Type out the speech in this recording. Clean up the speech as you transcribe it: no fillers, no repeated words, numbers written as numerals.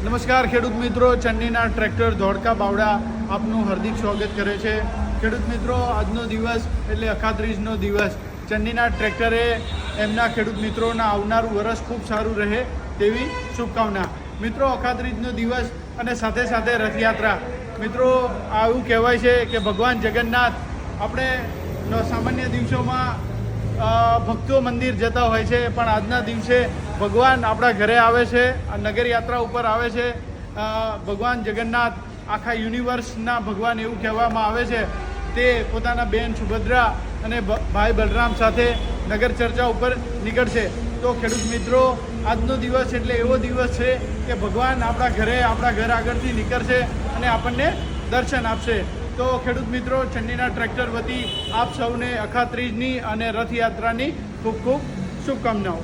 નમસ્કાર ખેડૂત મિત્રો, ચન્નીના ટ્રેક્ટર ધોળકા બાવડા આપનું હાર્દિક સ્વાગત કરે છે। ખેડૂત મિત્રો, આજનો દિવસ એટલે અખાત્રીજનો દિવસ। ચન્નીના ટ્રેક્ટરે એમના ખેડૂત મિત્રોના આવનારું વર્ષ ખૂબ સારું રહે તેવી શુભકામના। મિત્રો, અખાત્રીજનો દિવસ અને સાથે સાથે રથયાત્રા। મિત્રો, આવું કહેવાય છે કે ભગવાન જગન્નાથ આપણે સામાન્ય દિવસોમાં ભક્તો મંદિર જતા હોય છે, પણ આજના દિવસે ભગવાન આપણા ઘરે આવે છે, નગર યાત્રા ઉપર આવે છે। ભગવાન જગન્નાથ આખા યુનિવર્સના ભગવાન એવું કહેવામાં આવે છે। તે પોતાના બેન સુભદ્રા અને ભાઈ બલરામ સાથે નગર ચર્ચા ઉપર નીકળશે। તો ખેડૂત મિત્રો, આજનો દિવસ એટલે એવો દિવસ છે કે ભગવાન આપણા ઘર આગળથી નીકળશે અને આપણને દર્શન આપશે। તો ખેડૂત મિત્રો, ચન્નીના ટ્રેક્ટર વતી આપ સૌને અખાત્રીજની અને રથયાત્રાની ખૂબ ખૂબ શુભકામનાઓ।